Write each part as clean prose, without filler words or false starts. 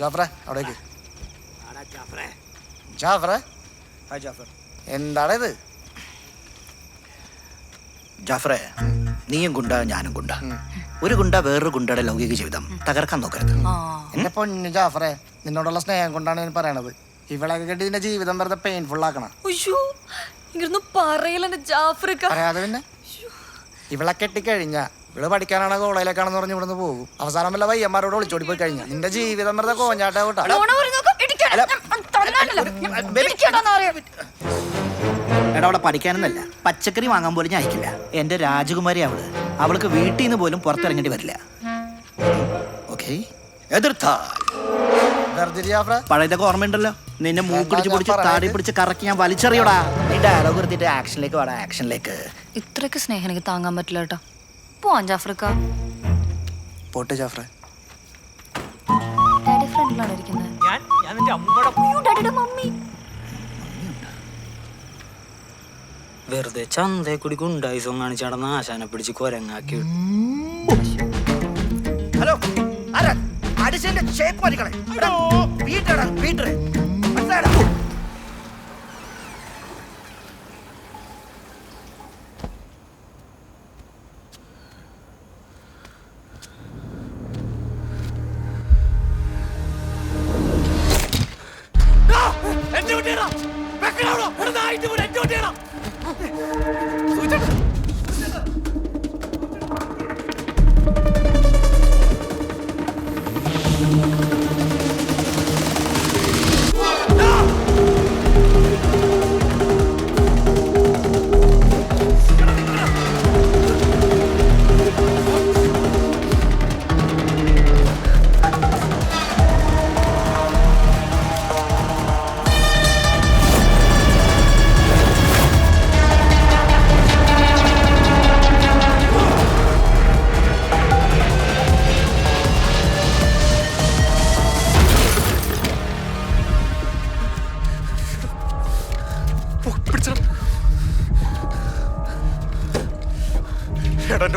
ജാഫറെ അവിടേക്ക്. ജാഫറെ എന്താണ് ഇത്? ജാഫറെ, നീയും ഗുണ്ട ഞാനും ഗുണ്ട. ഒരു ഗുണ്ട വേറൊരു ഗുണ്ടയുടെ ലൗകിക ജീവിതം തകർക്കാൻ നോക്കരുത്. എന്റെ പൊന്നു ജാഫറെ, നിന്നോടുള്ള സ്നേഹം കൊണ്ടാണ് ഞാൻ പറയണത്. ഇവളൊക്കെ കെട്ടി നിന്റെ ജീവിതം വെറുതെ പെയിൻഫുൾ ആക്കണം. പറയാതെ പിന്നെ ഇവളെ കെട്ടിക്കഴിഞ്ഞാ ഇവള് പഠിക്കാനാണ് കോളേജിലേക്കാണെന്ന് പറഞ്ഞ് ഇവിടുന്ന് പോകും. അവസാനം വല്ല വയ്യന്മാരോട് ഒളിച്ചോടി പോയി കഴിഞ്ഞാൽ നിന്റെ ജീവിതം വെറുതെ കോഞ്ഞാട്ടെ കൂട്ടാ. എടാ, അവിടെ പഠിക്കാനൊന്നല്ല, പച്ചക്കറി വാങ്ങാൻ പോലും ഞാൻ അയക്കില്ല. എന്റെ രാജകുമാരി അവൾക്ക് വീട്ടിൽ നിന്ന് പോലും പുറത്തിറങ്ങേണ്ടി വരില്ല. ഓക്കെ, പഴയതൊക്കെ ഓർമ്മയുണ്ടല്ലോ. നിന്നെ മൂക്കിടിച്ച് പിടിച്ച് താടി പിടിച്ച് കറക്കി ഞാൻ വലിച്ചെറിയോടാ. നീ ഡയലോഗ് എടുത്തിട്ട് ആക്ഷനിലേക്ക് വാടാ, ആക്ഷനിലേക്ക്. ഇത്രയൊക്കെ സ്നേഹം എനിക്ക് താങ്ങാൻ പറ്റില്ല കേട്ടോ. പോവാൻ ജാഫ്രിക്ക. പോട്ടെ ജാഫ്രെ. ഡാഡി ഫ്രണ്ടിലാണ് ഇരിക്കുന്നത്. ഡാഡിയുടെ മമ്മി. വെറുതെ ചന്തയെ കൂടി ഗുണ്ടായിസം കാണിച്ചാടന്ന് ആശാനെ പിടിച്ച് കൊരങ്ങാക്കി. ഹലോ, അടിച്ചതിന്റെ ഷേപ്പ് മാറ്റിക്കളെ. പീറ്റർ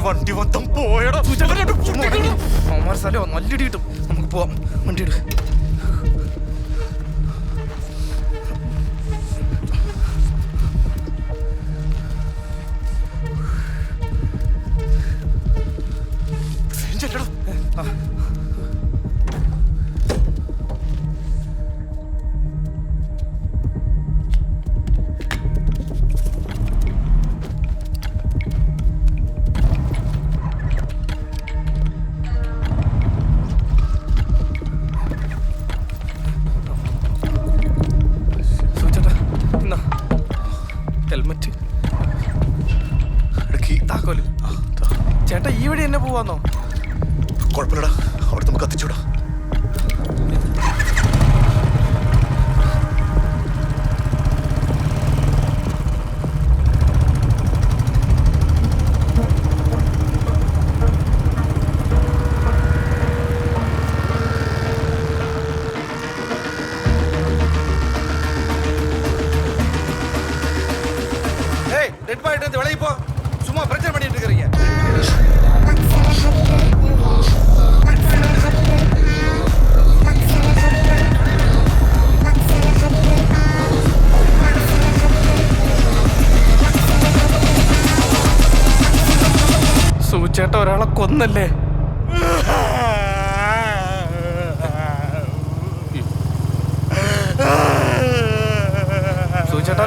വണ്ടി മൊത്തം പോയടാ. സ്ഥലം നല്ലടി കിട്ടും. നമുക്ക് പോവാം. വണ്ടി എടു. ഹെൽമെറ്റ്, താക്കോല്. ചേട്ടാ, ഈ വഴി എന്നെ പോവാന്നോ? കുഴപ്പമില്ലടാ, അവിടെ നമുക്ക് കത്തിച്ചൂടാ. சும்மா பிரச்சனை பண்ணிட்டு இருக்கீங்க. സൂചേട്ട ഒരാളെ കൊന്നല്ലേ? സൂചേട്ട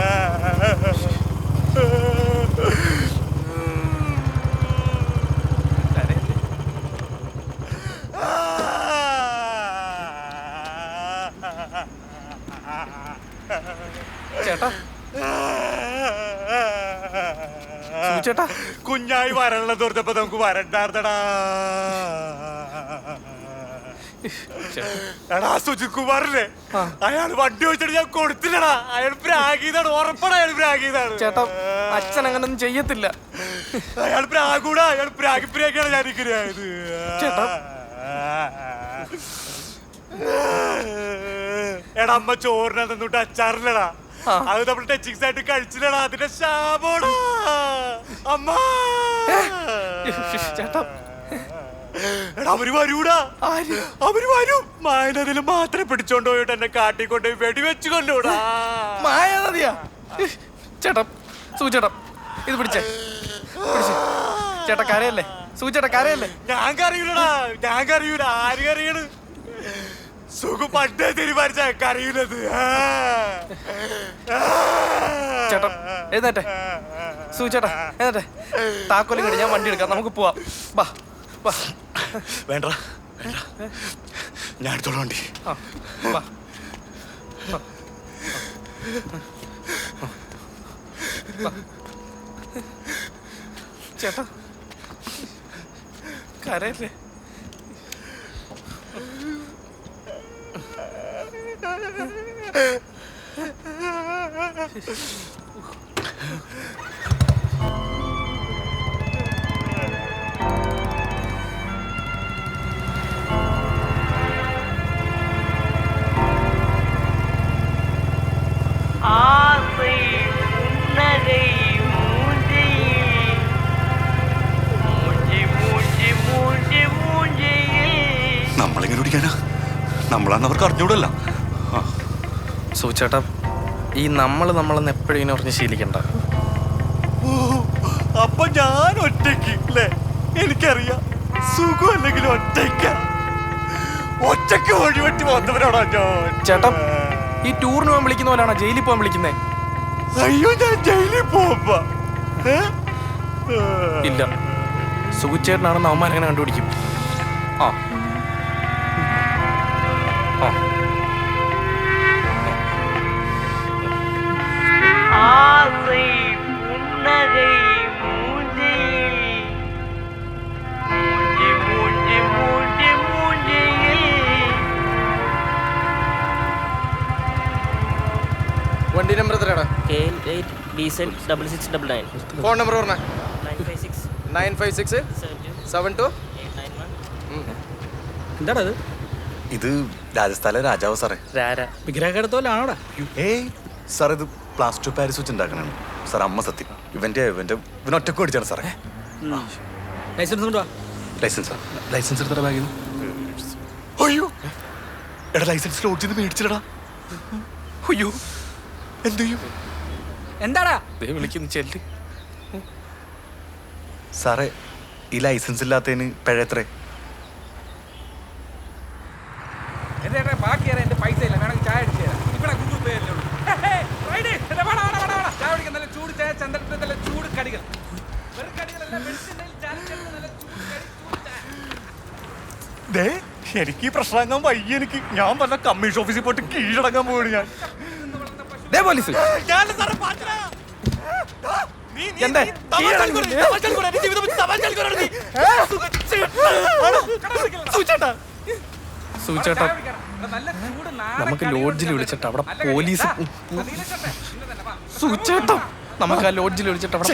ചേട്ടാ, ചേട്ടാ കുഞ്ഞായി വരണ തോർത്തപ്പോ നമുക്ക് വരണ്ടാർന്നടാ. എടാ, സുജിത് കുമാറില്ലേ, അയാൾ വണ്ടി വെച്ചിട്ട് ഞാൻ കൊടുത്തില്ലടാ. അയാൾ പ്രാഗീതാണ്, ഉറപ്പടാ അയാൾ പ്രാഗീതാണ്. ചേട്ടാ, അച്ഛൻ അങ്ങനൊന്നും ചെയ്യത്തില്ല. അയാൾ പ്രാഗൂടാ, അയാൾ പ്രാഗിപ്പിനാക്കിയാണ് ഞാൻ ഇരിക്കുന്നത്. ചേട്ടാ, എടാ, അമ്മ ചോറിനെ തന്നിട്ട് അച്ചാറില്ലടാ. അത് നമ്മൾ ടച്ചിങ്സ് ആയിട്ട് കഴിച്ചില്ലടാ. അതിന്റെ ശാപോടാ അമ്മ. ചേട്ടാ, അവര് വരൂടാ. അവര് വരും. മായനദിൽ മാത്രം പിടിച്ചോണ്ട് പോയിട്ട് എന്നെ കാട്ടിക്കൊണ്ട് വെടിവെച്ച് കൊണ്ടൂടാ. മായാനദിയാ? ചേട്ടാ സൂചേട്ടാ ഇത് പിടിച്ചേ. ചേട്ടാ കരയല്ലേ? സൂചേട്ടാ കരയല്ലേ? ഞാൻ കറിയൂലടാ, ഞാൻ കറിയൂല. ആര് കറിയണ്? സുഖം പണ്ടേ തീരുമാനിച്ച കറിയൂലത്. ചേട്ടാ എഴുന്നേറ്റെ. സൂചേട്ടാ എഴുന്നേറ്റെ. താക്കോലും കണ്ടി ഞാൻ വണ്ടി എടുക്കാം, നമുക്ക് പോവാം. വാ വാ. വേണ്ട, ഞാൻ എടുത്തോളാം വണ്ടി. ആ വാ. ചേട്ടാ കരയല്ലേ? നമ്മളെങ്ങനെ ഓടിക്കാനാ? നമ്മളാന്ന് അവർക്ക് അറിഞ്ഞൂടല്ല. സൂചേട്ടാ ഈ നമ്മളെന്ന് എപ്പോഴും ഇങ്ങനെ പറഞ്ഞ് ശീലിക്കണ്ട. അപ്പൊ ഞാൻ ഒറ്റയ്ക്ക് അല്ലേ? എനിക്കറിയാം, സുഖം അല്ലെങ്കിൽ ഒറ്റയ്ക്ക് വഴിവെട്ടി വന്നവരാണോ ഞാൻ? ചേട്ടാ ഈ ടൂറിന് പോകാൻ വിളിക്കുന്ന പോലാണോ ജയിലിൽ പോകാൻ വിളിക്കുന്നേ? അയ്യോ, ഞാൻ ജയിലിൽ പോകുമ്പോ ഇല്ല, സുഖിച്ചേട്ടനാണെന്ന് അവന്മാരെങ്ങനെ കണ്ടുപിടിക്കും. ആ ആ വണ്ടി നമ്പർ എത്രയാടാ? ഫോൺ നമ്പർ പറഞ്ഞേ. 95672. എന്താടാ അത്? ഇത് രാജസ്ഥാനിലെ രാജാവ് സാറേ. വിഗ്രഹത്തോലാണോടാ? ഏയ് സാർ, ഇത് പ്ലാസ്റ്റർ പാരിസ് വെച്ച് ഉണ്ടാക്കണാണ് സാർ. അമ്മ സത്യം. ഇവനൊറ്റക്ക് ഓടിച്ചാണ് സാറേ. ലൈസൻസ് എടുത്ത ബാഗിൽ നിന്ന്. അയ്യോ എടാ, ലൈസൻസ് ലോഡ് ചെയ്ത് മേടിച്ചില്ലടാ. അയ്യോ എന്ത് ചെയ്യും? എന്താടാ വിളിക്കുന്നു ചെല്ല്. സാറേ, ഈ ലൈസൻസ് ഇല്ലാത്തതിന് പിഴ എത്രേ? ബാക്കി എന്റെ പൈസ ഇല്ല, വേണമെങ്കിൽ ചായ അടിച്ചു തരാം. ഇവിടെ ഗൂഗിൾ പേ അല്ലേ ഉള്ളൂ. ചായ കുടിക്കാൻ നല്ല ചൂട് ചായ, ചന്ദ്രന്റെ നല്ല ചൂട് കടികൾ. എനിക്ക് ഈ പ്രശ്നം വയ്യ. എനിക്ക് ഞാൻ വല്ല കമ്മീഷൻ ഓഫീസിൽ പോയിട്ട് കീഴടങ്ങാൻ പോവുകയാണ് ഞാൻ. പോലീസ് സൂചേട്ടാ നമുക്ക് ലോഡ്ജിൽ വിളിച്ചിട്ട് അവിടെ പോലീസ്. സൂചേട്ടാ നമുക്ക് ആ ലോഡ്ജിൽ വിളിച്ചിട്ട് അവിടെ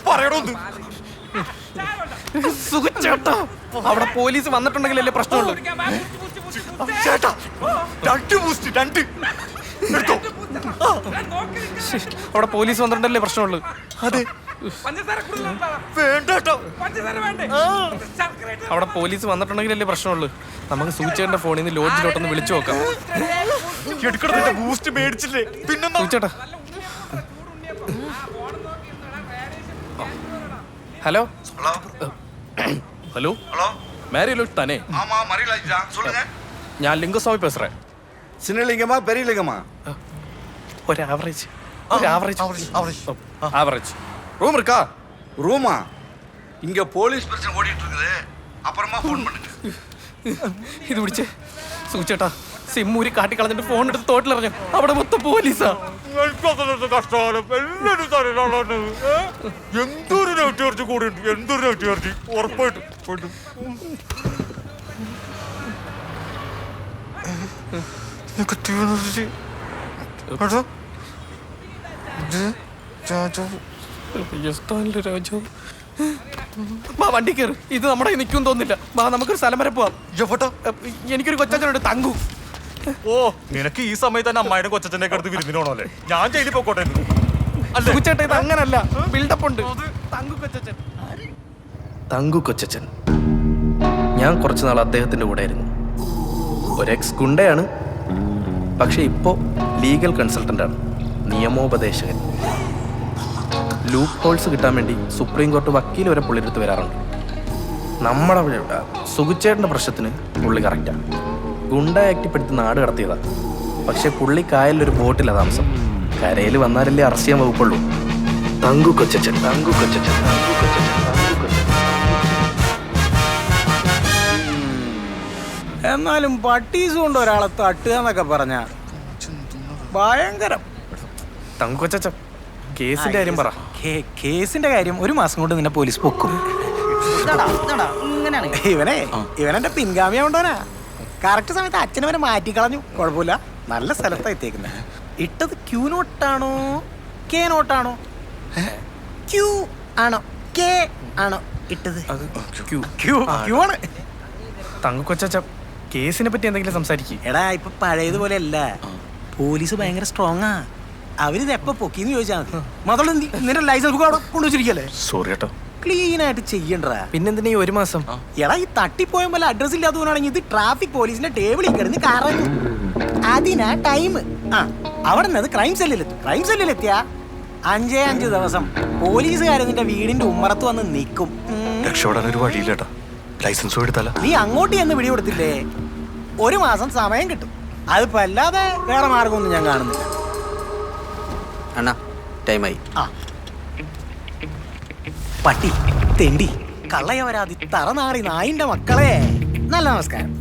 പറയണോന്ന്. സുഖച്ചേട്ടാ അവിടെ പോലീസ് വന്നിട്ടുണ്ടെങ്കിലല്ലേ പ്രശ്നമുള്ളൂ. ചേട്ടാ, 2 ബൂസ്റ്റ് 2 എടുത്തോ. അവിടെ പോലീസ് വന്നിട്ടുണ്ടല്ലേ പ്രശ്നമുള്ളൂ. അതെ, വേണ്ട കേട്ടോ. അവിടെ പോലീസ് വന്നിട്ടുണ്ടെങ്കിലല്ലേ പ്രശ്നമുള്ളൂ. നമുക്ക് സൂചേട്ടന്റെ ഫോണിൽ നിന്ന് ലോഡ്ജിലോട്ടൊന്ന് വിളിച്ചു നോക്കാം. എടുക്കണ ബൂസ്റ്റ് മേടിച്ചില്ലേ പിന്നെ സൂചേട്ടാ. ஹலோ ஹலோ ஹலோ மேரி லோட் தானே? ஆமா மரிலாஜ் தான், சொல்லுங்க. நான் லிங்கசாமி பேசுறேன். சின்ன லிங்கமா பெரிய லிங்கமா? ஒரு ஆவரேஜ் ஆவரேஜ் ரூம் இருக்கா? ரூமா? இங்க போலீஸ் பிரச்சனை ஓடிட்டு இருக்குது, அப்புறமா ஃபோன் பண்ணுங்க. ഇത് പിടിച്ചേ സൂചേട്ടാ. സിമ്മൂരി കാട്ടിക്കളഞ്ഞിട്ട് ഫോൺ എടുത്ത് തോട്ടിലിറങ്ങി. അവിടെ മൊത്തം പോലീസാ. കഷ്ടകാലം എല്ലാരും തരാണ്. എന്തൊരു നെറ്റ് കൂടി ഉണ്ട്, എന്തൊരു നെറ്റ് ഉറപ്പായിട്ടും പോയിട്ടും. വണ്ടി കയറി. ഇത് നമ്മുടെ നിൽക്കും തോന്നില്ല. വാ നമുക്കൊരു സ്ഥലം വരെ പോവാം. എനിക്കൊരു കൊച്ചനുണ്ട്, തങ്കു. ഓ, നിനക്ക് ഈ സമയത്ത് തന്നെ അമ്മായിയുടെ കൊച്ചന്റെ അടുത്ത് വിരുന്നിനോണോ അല്ലേ? ഞാൻ ജയിലിൽ പോയിക്കോട്ടെ. സുഖച്ചേട്ടാ ഇത് അങ്ങനല്ല, ബിൽഡപ്പ് ഉണ്ട്. തങ്കു കൊച്ചൻ. ഞാൻ കുറച്ച് നാൾ അദ്ദേഹത്തിൻ്റെ കൂടെ ആയിരുന്നു. ഒരു എക്സ് ഗുണ്ടയാണ്, പക്ഷെ ഇപ്പോൾ ലീഗൽ കൺസൾട്ടൻ്റാണ്, നിയമോപദേശകൻ. ലൂപ്പ് ഹോൾസ് കിട്ടാൻ വേണ്ടി സുപ്രീം കോർട്ട് വക്കീൽ വരെ പുള്ളിയെടുത്ത് വരാറുണ്ട്. നമ്മുടെ അവിടെ സുഖിച്ചേട്ടൻ്റെ പ്രശ്നത്തിന് പുള്ളി കറക്റ്റാണ്. ഗുണ്ട ആക്ടിപ്പെടുത്തി നാട് കടത്തിയതാണ്. പക്ഷെ പുള്ളി കായലിലൊരു ബോട്ടിലാണ് താമസം. കരയിൽ വന്നാലല്ലേ അറസ്റ്റ് ചെയ്യാൻ വകുപ്പുള്ളൂ. തങ്കു കൊച്ചച്ചൻ, തങ്കു കൊച്ചച്ചൻ, തങ്കു കൊച്ചച്ചൻ, തങ്കു കൊച്ചച്ചൻ. എന്നാലും പട്ടീസ് കൊണ്ട് ഒരാളെ തട്ടുക എന്നൊക്കെ പറഞ്ഞ ഭയങ്കരം. തങ്കു കൊച്ചച്ചൻ, കേസിന്റെ കാര്യം പറ. കേസിന്റെ കാര്യം 1 മാസം കൊണ്ട് നിന്നെ പോലീസ് പൊക്കും. ഇവനെന്റെ പിൻഗാമിയാ കൊണ്ടോനാ. കറക്റ്റ് സമയത്ത് അച്ഛനവനെ മാറ്റിക്കളഞ്ഞു. കുഴപ്പമില്ല, നല്ല സ്ഥലത്താ എത്തിയേക്കുന്നത്. ഇട്ടത് ക്യൂ നോട്ടാണോ കെ നോട്ടാണോ? ക്യൂ ആണോ കെ ആണോ ഇട്ടത്? ക്യൂ ആണ്. തങ്കു കൊച്ചച്ചൻ, കേസിനെ പറ്റി എന്തെങ്കിലും സംസാരിക്കും. എടാ ഇപ്പൊ പഴയതുപോലെ അല്ല, പോലീസ് ഭയങ്കര സ്ട്രോങ്ങാ. അവരിത് എപ്പോ പൊക്കിന്ന് ചോദിച്ചാൽ മതി. മാത്രമല്ല നിന്റെ ലൈസൻസ് ബുക്ക് അവിടെ കൊണ്ടുവച്ചിരിക്കല്ലേ? സോറി കേട്ടോ. ക്ലീൻ ആയിട്ട് ചെയ്യണ്ടാ. പിന്നെന്തിനാ ഈ 1 മാസം? എടാ ഈ തട്ടിപ്പോയ പോലെ അഡ്രസ് ഇല്ലാത്തവനാണെങ്കിൽ ഇത് ട്രാഫിക് പോലീസിന്റെ ടേബിളിൽ കിടന്ന് കറങ്ങും. അതിനാ ടൈം. അവിടെ നിന്ന് ക്രൈം സെല്ലിലെത്തിയ 5 ദിവസം പോലീസുകാർ നിന്റെ വീടിന്റെ ഉമ്മറത്ത് വന്ന് നിൽക്കും. രക്ഷപ്പെടാനൊരു വഴിയില്ലേട്ടാ. ലൈസൻസ് എടുത്താല നീ അങ്ങോട്ട് ചെന്ന് പിടി കൊടുത്തില്ലേ 1 മാസം സമയം കിട്ടും. അതിപ്പോ അല്ലാതെ വേറെ മാർഗമൊന്നും ഞാൻ കാണുന്നില്ല. അണ്ണാ ടൈമായി. പട്ടി, തെണ്ടി, കള്ളയവരാതി, തറനാറി നായിന്റെ മക്കളെ, നല്ല നമസ്കാരം.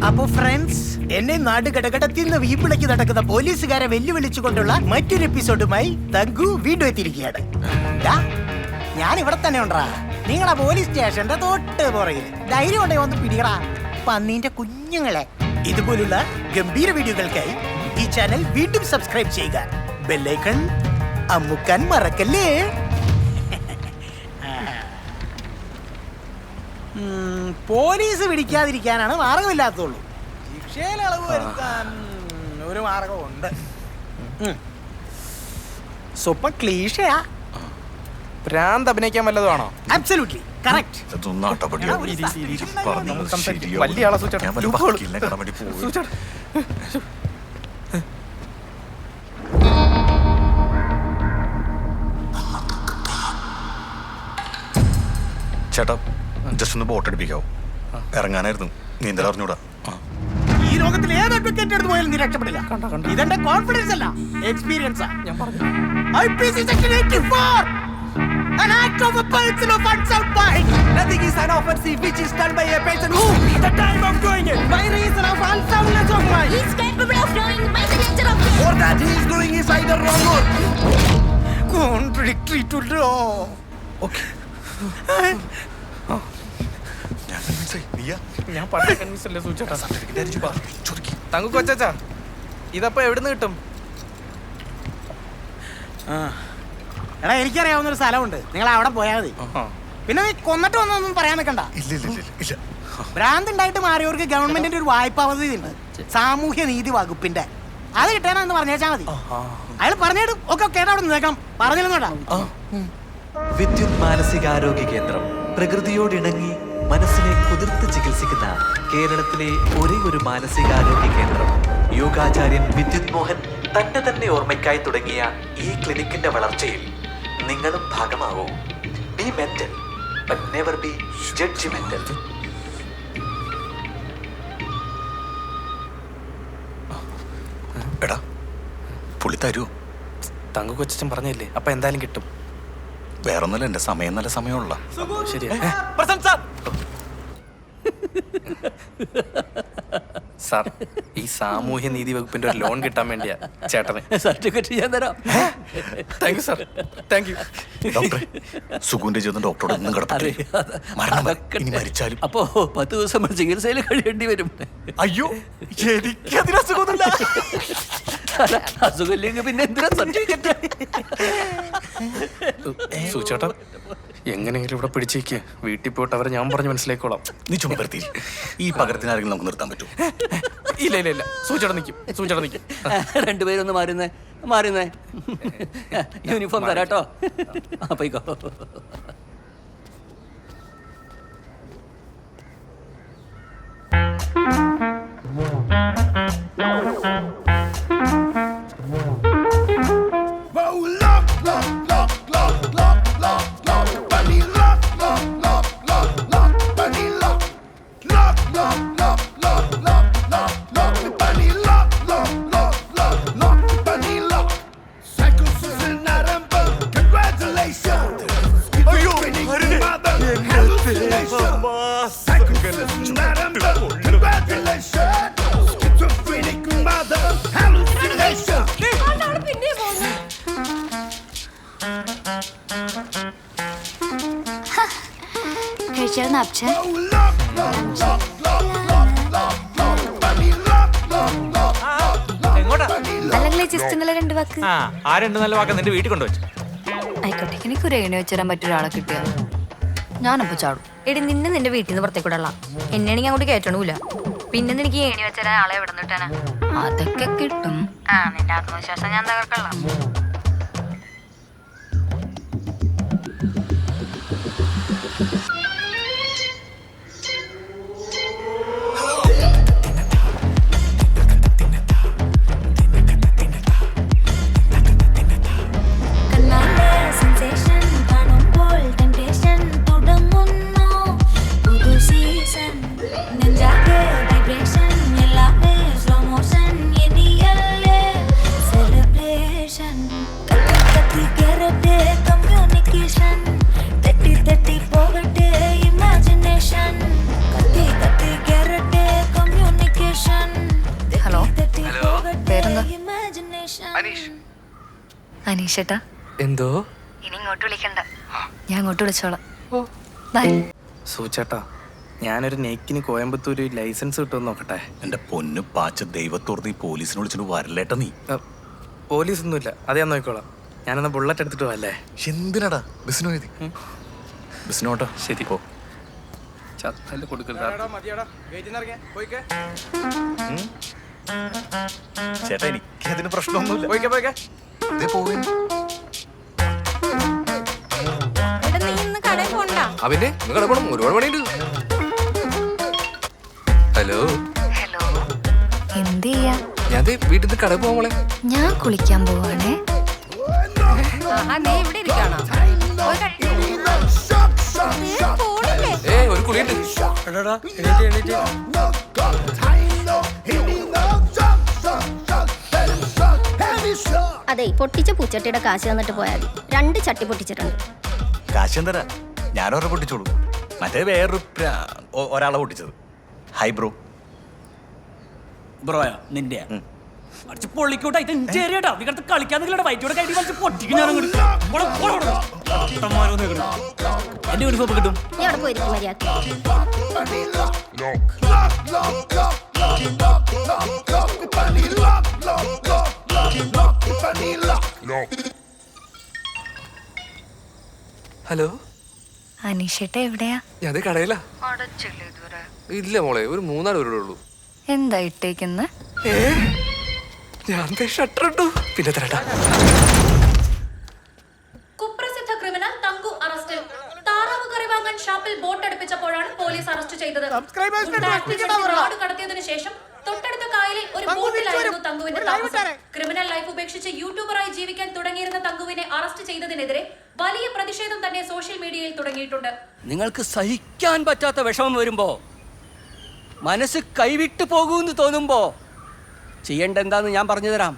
അപ്പോ ഫ്രണ്ട്സ്, എന്നെ നാട് ഘടകടത്തിന്ന് വീപ്പിളക്കി നടക്കുന്ന പോലീസുകാരെ വെല്ലുവിളിച്ചുകൊണ്ടുള്ള മറ്റൊരു എപ്പിസോഡുമായി തങ്കു വീണ്ടും എത്തിയിരിക്കുകയാണ്. ഞാൻ ഇവിടെ തന്നെ ഉണ്ടാ, നിങ്ങളുടെ പോലീസ് സ്റ്റേഷന്റെ തൊട്ട് പുറകിൽ. ധൈര്യം ഉണ്ടെങ്കിൽ വന്ന് പിടികളാ പന്നീന്റെ കുഞ്ഞുങ്ങളെ. ഇതുപോലുള്ള ഗംഭീര വീഡിയോകൾക്കായി ഈ ചാനൽ വീണ്ടും സബ്സ്ക്രൈബ് ചെയ്യുക. ബെല്ലൈക്കൺ അമുക്കാൻ മറക്കല്ലേ. പോലീസ് പിടിക്കാതിരിക്കാനാണ് മാർഗമില്ലാത്തുള്ളൂ. ശിക്ഷയിൽ അളവ് വരുത്താൻ ഒരു മാർഗമുണ്ട്. സ്വപ്പം ക്ലീഷയാ. ഭ്രാന്ത് അഭിനയിക്കാൻ വല്ലതുമാണോ? Absolutely correct. വലിയ ആളാ സൂചേട്ടാ. ചേട്ടാ, ജസ്റ്റ് ഒന്ന് ബോട്ട് അടിപ്പിക്കാവോ? ഇറങ്ങാനായിരുന്നു, നീന്തൽ അറിഞ്ഞൂടാ. ഈ ലോകത്തിൽ ഏത് അഡ്വക്കേറ്റ് എടുത്ത് പോയാലും നീ രക്ഷപ്പെടില്ല. ഇതെന്റെ കോൺഫിഡൻസ് അല്ല, എക്സ്പീരിയൻസാ. ഞാൻ പറഞ്ഞു IPC section 84, an act of a person of unsound mind. Nothing is an offensive which is done by a person who, at the time of doing it, by reason of unsoundness of mind, he is capable of knowing by the nature of it, or that he is doing is either wrong or contradictory to law. Okay. ഞാൻ പണ്ടേ convince അല്ലേ സൂചേട്ടാ. തങ്കു കൊച്ചാ, ഇതപ്പോ എവിടുന്ന് കിട്ടും? എടാ എനിക്കറിയാവുന്ന ഒരു സ്ഥലമുണ്ട്, നിങ്ങൾ അവിടെ പോയാൽ മതി. പിന്നെ നീ കൊന്നിട്ട് വന്നൊന്നും പറയാൻ നിൽക്കണ്ട. ഭ്രാന്ത് ഉണ്ടായിട്ട് മാറിയവർക്ക് ഗവൺമെന്റിന്റെ ഒരു വായ്പാ പദ്ധതി ഉണ്ട്, സാമൂഹ്യ നീതി വകുപ്പിന്റെ. അത് കിട്ടാനെന്ന് പറഞ്ഞേച്ചാ മതി. അയാൾ പറഞ്ഞിട്ട് ഒക്കെ കേട്ടാ അവിടെ നിൽക്കണം. പറഞ്ഞില്ലെന്നോട്ടാ. വിദ്യുത് മാനസികാരോഗ്യ കേന്ദ്രം പ്രകൃതിയോടിണങ്ങി മനസ്സിനെ കുതിർത്ത് ചികിത്സിക്കുന്ന കേരളത്തിലെ ഒരേ ഒരു മാനസികാരോഗ്യ കേന്ദ്രം. യോഗാചാര്യൻ വിദ്യുത് മോഹൻ തന്റെ തന്നെ ഓർമ്മയ്ക്കായി തുടങ്ങിയ ഈ ക്ലിനിക്കിന്റെ വളർച്ചയിൽ നിങ്ങളും ഭാഗമാവൂ. Be mental but never be judgmental. എടാ, പുള്ളി തരൂ. തങ്കു കൊച്ചൻ പറഞ്ഞില്ലേ, അപ്പൊ എന്തായാലും കിട്ടും. വേറൊന്നുമല്ല, എന്റെ സമയം നല്ല സമയമുള്ള. ശരിയാ സാർ, ഈ സാമൂഹ്യ നീതി വകുപ്പിന്റെ ഒരു ലോൺ കിട്ടാൻ വേണ്ടിയാ ചേട്ടന്. സർട്ടിഫിക്കറ്റ് ഞാൻ തരാം. Thank you sir, thank you. ഡോക്ടറെ, സുഖുവിന്റെ ജീവിതം ഡോക്ടറോട് ഒന്നും കിടപ്പില്ല. മരിച്ചാലും അപ്പോ 10 ദിവസം ചികിത്സയിൽ കഴിയേണ്ടി വരും. അയ്യോ, എനിക്കതിന് അസുഖമൊന്നുമില്ല. അസുഖമില്ലെങ്കിൽ പിന്നെ എന്തിനാ സർട്ടിഫിക്കറ്റ്? സൂചേട്ടാ, എങ്ങനെയെങ്കിലും ഇവിടെ പിടിച്ചേക്ക്. വീട്ടിൽ പോയിട്ട് അവരെ ഞാൻ പറഞ്ഞ് മനസ്സിലാക്കോളാം. നീ ചുമ നിർത്തി. ഈ പകരത്തിനാരെങ്കിലും നമുക്ക് നിർത്താൻ പറ്റുമോ? ഇല്ല ഇല്ല ഇല്ല, സൂചേട്ടൻ നിൽക്കും, സൂചേട്ടൻ നിൽക്കും. രണ്ടുപേരൊന്ന് മാറുന്നേ. യൂണിഫോം തരാട്ടോ. അപ്പൊ കഴിച്ചായിരുന്നു അപ്ഷ അല്ലെങ്കിൽ ജസ്റ്റ് ഇന്നലെ 2 വാക്ക് ആ 2 നല്ല വാക്ക് നിന്റെ വീട്ടിൽ കൊണ്ടുവച്ചു. ആയിക്കോട്ടെ, എനിക്ക് ഒരു ഏണി വെച്ചുതരാൻ പറ്റിയ ഒരാളെ കിട്ടിയ ഞാനപ്പോ ചാടും. എടി നിന്നെ നിന്റെ വീട്ടിൽ നിന്ന് പുറത്തേക്ക് വിടല്ല, എന്നെയാണെങ്കിൽ അങ്ങോട്ട് കയറ്റണമില്ല. പിന്നെ എനിക്ക് ഏണി വെച്ചാൽ ആളെ എവിടെ നിട്ടാനാ? അതൊക്കെ കിട്ടും. നിന്റെ ആത്മവിശ്വാസം ഞാൻ തകർക്കള്ള. ഹലോ, പേരെന്താ? അനീഷേട്ടാ. എന്തോ ഇനി ഇങ്ങോട്ട് വിളിക്കണ്ട, ഞാൻ അങ്ങോട്ട് വിളിച്ചോളാം. ബൈ. സൂചേട്ടാ, ഞാനൊരു നെക്കിന് കോയമ്പത്തൂര് ലൈസൻസ് കിട്ടുമെന്ന് നോക്കട്ടെ. എന്റെ പൊന്നു പാച്ച ദൈവത്തോർത്ത് ഈ പോലീസിനെ വിളിച്ചിട്ട് വരലേട്ട നീ. പോലീസൊന്നുമില്ല, അത് ഞാൻ നോക്കിക്കോളാം. ഞാനെന്നാ ബുള്ളറ്റ് എടുത്തിട്ട് പോവല്ലേ? എന്തിനാടാ ബിസിനോ എഴുതി ബിസിനോട്ടോ? ശരി, പോ. ചത്തല് കൊടുക്കരുത്. ചേട്ടാ എനിക്ക് അതിന് പ്രശ്നമൊന്നുമില്ല. ദേ പോവേന്. അവന്റെ കട പോണം, ഒരുപാട് പണിയുണ്ട്. ഹലോ ഹലോ, എന്ത് ചെയ്യാ? ഞാൻ വീട്ടിൽ നിന്ന് കട പോവാ മോളെ. ഞാൻ കുളിക്കാൻ പോവാണേ. ഒരു കുളിയുണ്ട്. അതെ, പൊട്ടിച്ച പൂച്ചട്ടിയുടെ കാശ് തന്നിട്ട് പോയാൽ മതി. 2 ചട്ടി പൊട്ടിച്ചിട്ടുണ്ട്. കാശ് എന്തരാ, ഞാനൊരെ പൊട്ടിച്ചോളൂ. മറ്റേ വേറൊരു ഒരാളെ പൊട്ടിച്ചത്. Hi bro. ബ്രോയാ നിന്റെ പൊള്ളിക്കോട്ടെ കളിക്കാതെ വൈറ്റോടെ കൈ വലിച്ച് പൊട്ടിക്കും. ഞാൻ എന്റെ യൂണിഫോം കിട്ടും. നീ അവിടെ പോയിരിക്കും മര്യാദ. ഹലോ, അനീഷേട്ട എവിടെയാ? ഞാൻ കടയിലാ. ഇല്ല മോളെ, ഒരു 3-4 പേരുടെ ഉള്ളൂ. എന്താ ഇട്ടേക്കുന്നെ? ഞാൻ ഷട്ടർ ഇട്ടു, പിന്നെ തരട്ടാ. കുപ്രസിദ്ധ ക്രിമിനൽ തങ്കു അറസ്റ്റിൽ. താറാവ് കറി വാങ്ങാൻ ഷാപ്പിൽ ബോട്ട് അടുപ്പിച്ചപ്പോഴാണ് പോലീസ് അറസ്റ്റ് ചെയ്തത്. റോഡ് കടത്തിയതിനു ശേഷം തൊട്ടടുത്ത കായലിൽ ഒരു ബോട്ടിലായിരുന്നു തങ്കുവിന്റെ താമസം. ക്രിമിനൽ ലൈഫ് ഉപേക്ഷിച്ച് യൂട്യൂബറായി ജീവിക്കാൻ തുടങ്ങിയിരുന്ന തങ്കുവിനെ അറസ്റ്റ് ചെയ്തതിനെതിരെ വലിയ പ്രതിഷേധം തന്നെ സോഷ്യൽ മീഡിയയിൽ തുടങ്ങിയിട്ടുണ്ട്. നിങ്ങൾക്ക് സഹിക്കാൻ പറ്റാത്ത വിഷമം വരുമ്പോ, മനസ്സ് കൈവിട്ടു പോകുമെന്ന് തോന്നുമ്പോ ചെയ്യേണ്ട എന്താന്ന് ഞാൻ പറഞ്ഞു തരാം.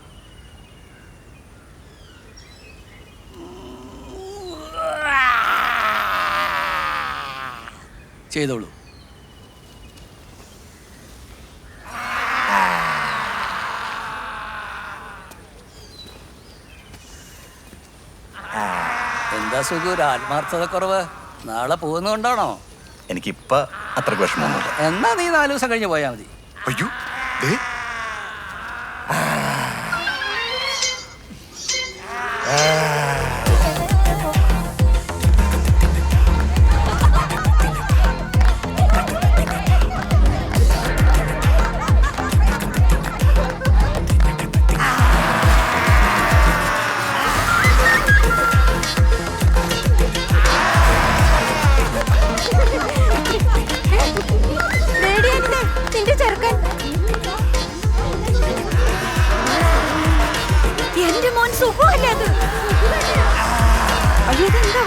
ചെയ്തോളൂ. എന്താ സുഖം, ഒരു ആത്മാർത്ഥത കുറവ്? നാളെ പോകുന്നതുകൊണ്ടാണോ? എനിക്കിപ്പ അത്രക്ക് വിഷമമൊന്നുമില്ല. എന്നാ നീ 4 ദിവസം കഴിഞ്ഞ് പോയാൽ മതി. അയ്യോ, ദേ അയ്യോ, ഇതെന്താ